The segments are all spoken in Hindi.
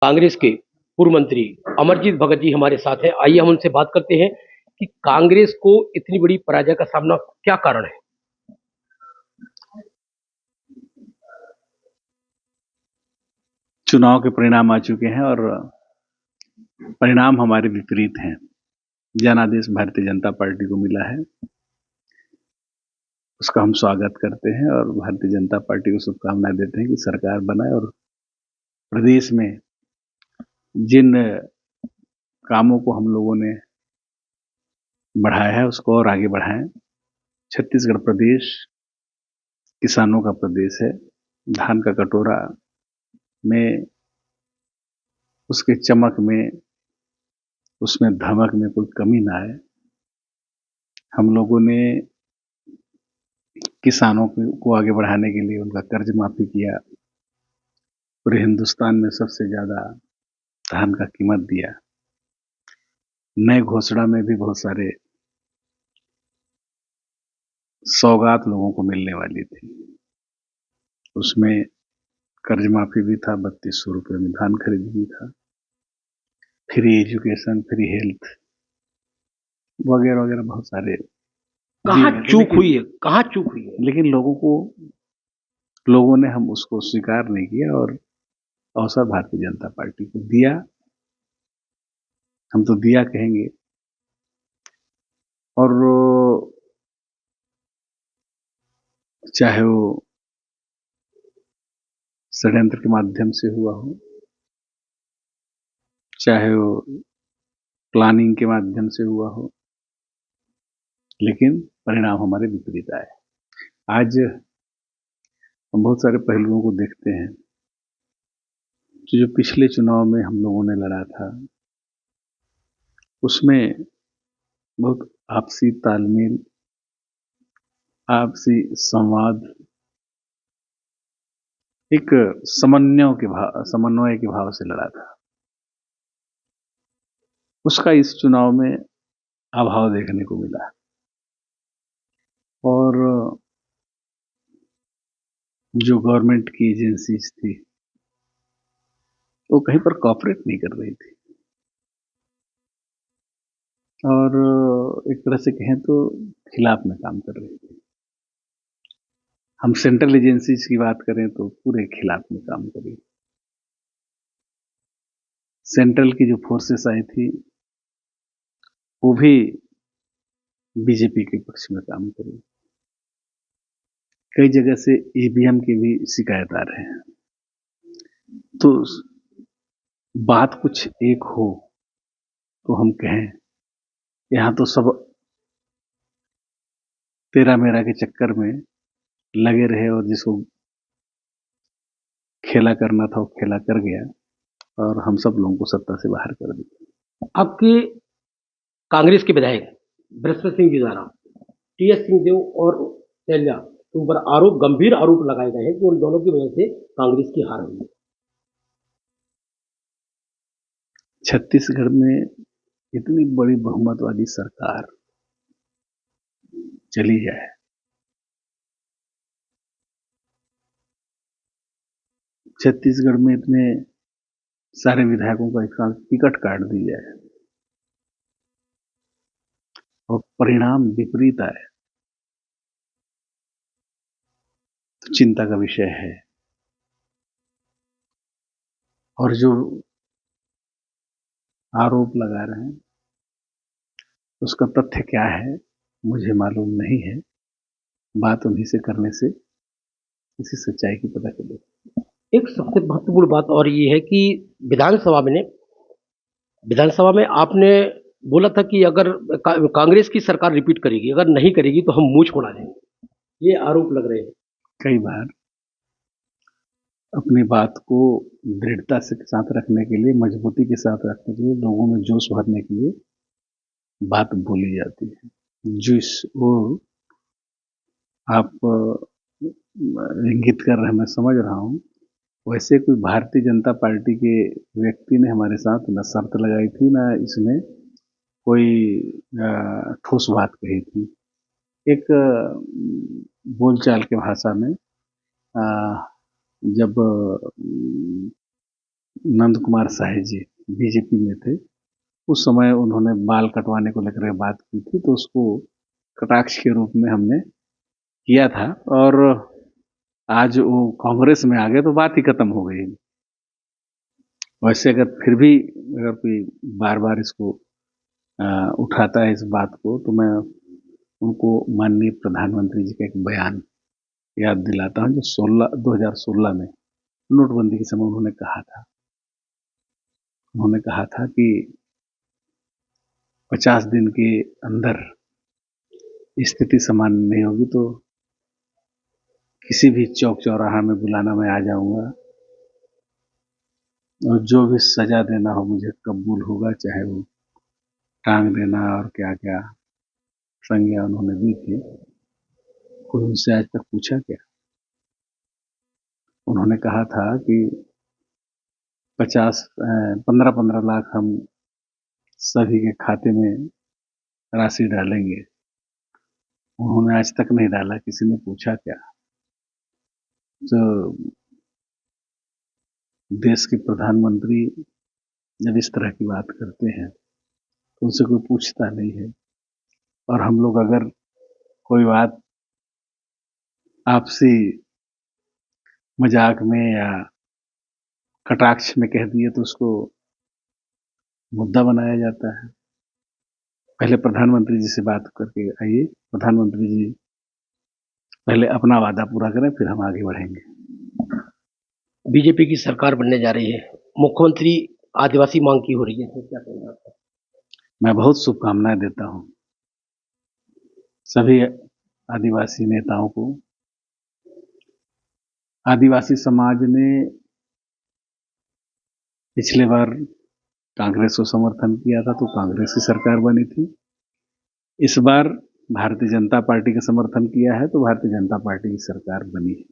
कांग्रेस के पूर्व मंत्री अमरजीत भगत जी हमारे साथ हैं। आइए हम उनसे बात करते हैं कि कांग्रेस को इतनी बड़ी पराजय का सामना क्या कारण है। चुनाव के परिणाम आ चुके हैं और परिणाम हमारे विपरीत हैं। जनादेश भारतीय जनता पार्टी को मिला है, उसका हम स्वागत करते हैं और भारतीय जनता पार्टी को शुभकामनाएं देते हैं कि सरकार बनाए और प्रदेश में जिन कामों को हम लोगों ने बढ़ाया है उसको और आगे बढ़ाएं। छत्तीसगढ़ प्रदेश किसानों का प्रदेश है। धान का कटोरा में, उसके चमक में, उसमें धमक में कोई कमी ना आए। हम लोगों ने किसानों को आगे बढ़ाने के लिए उनका कर्ज माफी किया। पूरे हिंदुस्तान में सबसे ज्यादा धान का कीमत दिया। नए घोषणा में भी बहुत सारे सौगात लोगों को मिलने वाली थी। उसमें कर्ज माफी भी था, 3200 रुपये में धान खरीद भी था, फ्री एजुकेशन, फ्री हेल्थ वगैरह वगैरह बहुत सारे। कहाँ चूक हुई है, कहाँ चूक हुई है? लेकिन लोगों ने हम उसको स्वीकार नहीं किया और अवसर भारतीय जनता पार्टी को दिया। हम तो दिया कहेंगे। और चाहे वो षड्यंत्र के माध्यम से हुआ हो, चाहे वो प्लानिंग के माध्यम से हुआ हो, लेकिन परिणाम हमारे विपरीत आए। आज हम बहुत सारे पहलुओं को देखते हैं। जो पिछले चुनाव में हम लोगों ने लड़ा था, उसमें बहुत आपसी तालमेल, आपसी संवाद, एक समन्वय के भाव से लड़ा था। उसका इस चुनाव में अभाव देखने को मिला और जो गवर्नमेंट की एजेंसीज थी वो कहीं पर कॉपरेट नहीं कर रही थी और एक तरह से कहें तो खिलाफ में काम कर रही थी। हम सेंट्रल एजेंसीज की बात करें तो पूरे खिलाफ में काम करी। सेंट्रल की जो फोर्सेस आई थी वो भी बीजेपी के पक्ष में काम करी। कई जगह से ईवीएम की भी शिकायत आ रहे हैं। तो बात कुछ एक हो तो हम कहें, यहां तो सब तेरा मेरा के चक्कर में लगे रहे और जिसको खेला करना था वो खेला कर गया और हम सब लोगों को सत्ता से बाहर कर दिया। आपके कांग्रेस के विधायक बृहस्पति सिंह जी द्वारा टीएस सिंहदेव और शैलजा के ऊपर गंभीर आरोप लगाए गए हैं कि उन दोनों की वजह से कांग्रेस की हार हुई है। छत्तीसगढ़ में इतनी बड़ी बहुमत वाली सरकार चली जाए, छत्तीसगढ़ में इतने सारे विधायकों का एक साथ टिकट काट दी जाए और परिणाम विपरीत आए तो चिंता का विषय है। और जो आरोप लगा रहे हैं उसका तथ्य क्या है मुझे मालूम नहीं है। बात उन्हीं से करने से इसी सच्चाई की पता चलेगी। एक सबसे महत्वपूर्ण बात और ये है कि विधानसभा में आपने बोला था कि अगर कांग्रेस की सरकार रिपीट करेगी, अगर नहीं करेगी तो हम मूंछ उड़ा देंगे। ये आरोप लग रहे हैं। कई बार अपनी बात को दृढ़ता से साथ रखने के लिए, मजबूती के साथ रखने के लिए, लोगों में जोश भरने के लिए बात बोली जाती है। जिस वो आप इंगित कर रहे हैं मैं समझ रहा हूं। वैसे कोई भारतीय जनता पार्टी के व्यक्ति ने हमारे साथ न शर्त लगाई थी, न इसमें कोई ठोस बात कही थी। एक बोलचाल के भाषा में जब नंद कुमार साय जी बीजेपी में थे। उस समय उन्होंने बाल कटवाने को लेकर बात की थी, तो उसको कटाक्ष के रूप में हमने किया था। और आज वो कांग्रेस में आ गए तो बात ही खत्म हो गई। वैसे अगर फिर भी अगर कोई बार बार इसको उठाता है इस बात को, तो मैं उनको माननीय प्रधानमंत्री जी का एक बयान याद दिलाता हूँ, जो 2016 में नोटबंदी के समय उन्होंने कहा था। उन्होंने कहा था कि 50 दिन के अंदर स्थिति सामान्य नहीं होगी तो किसी भी चौक चौराहा में बुलाना, मैं आ जाऊंगा और जो भी सजा देना हो मुझे कबूल होगा, चाहे वो टांग देना और क्या क्या संज्ञा उन्होंने दी थी। कोई उनसे आज तक पूछा क्या? उन्होंने कहा था कि 15-15 लाख हम सभी के खाते में राशि डालेंगे। उन्होंने आज तक नहीं डाला, किसी ने पूछा क्या? तो देश के प्रधानमंत्री जब इस तरह की बात करते हैं तो उनसे कोई पूछता नहीं है। और हम लोग अगर कोई बात आपसी मजाक में या कटाक्ष में कह दिए तो उसको मुद्दा बनाया जाता है। पहले प्रधानमंत्री जी से बात करके आइए, प्रधानमंत्री जी पहले अपना वादा पूरा करें, फिर हम आगे बढ़ेंगे। बीजेपी की सरकार बनने जा रही है, मुख्यमंत्री आदिवासी मांग की हो रही है, तो क्या कहना आपका? मैं बहुत शुभकामनाएं देता हूं सभी आदिवासी नेताओं को। आदिवासी समाज ने पिछले बार कांग्रेस को समर्थन किया था तो कांग्रेस की सरकार बनी थी। इस बार भारतीय जनता पार्टी का समर्थन किया है तो भारतीय जनता पार्टी की सरकार बनी है।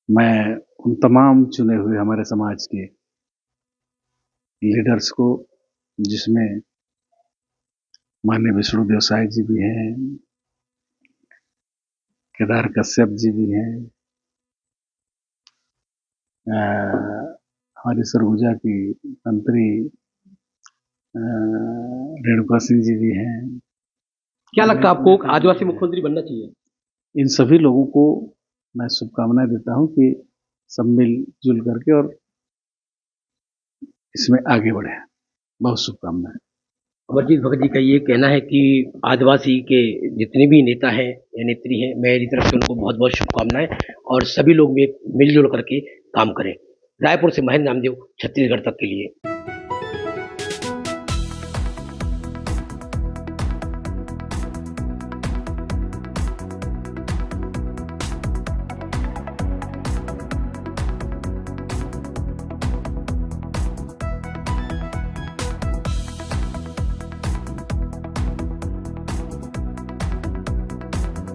मैं उन तमाम चुने हुए हमारे समाज के लीडर्स को, जिसमें माननीय विष्णुदेव साय जी भी हैं, केदार कश्यप जी भी हैं, हमारी सरगुजा की मंत्री रेणुका सिंह जी भी हैं। क्या लगता है आपको आदिवासी मुख्यमंत्री बनना चाहिए? इन सभी लोगों को मैं शुभकामनाएं देता हूं कि सब मिलजुल करके और इसमें आगे बढ़े। बहुत शुभकामनाएं। अमरजीत भगत जी का ये कहना है कि आदिवासी के जितने भी नेता हैं या नेत्री हैं, मेरी तरफ से उनको बहुत बहुत शुभकामनाएं और सभी लोग मिलजुल करके काम करें। रायपुर से महेंद्र नामदेव, छत्तीसगढ़ तक के लिए।